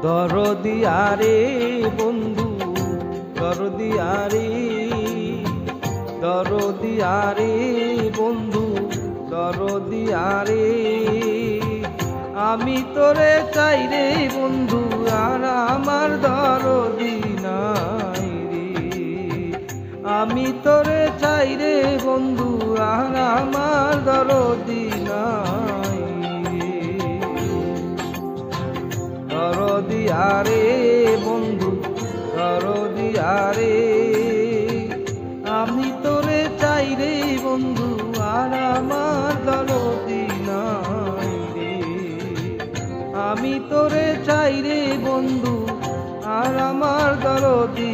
দরদিয়ারে বন্ধু দরদিয়ারে, দরদিয়ারে বন্ধু দরদিয়ারে, আমি তোরে চাই রে বন্ধু আর আমার দরদি নাই রে। আমি তোরে চাই রে বন্ধু আর আমার দরদি নাই রে। দরদিয়ারে বন্ধু দরদিয়ারে, আমি তোরে চাই রে বন্ধু আর আমার দরদি নাই রে। আমি তোরে চাই রে বন্ধু আর আমার দরদি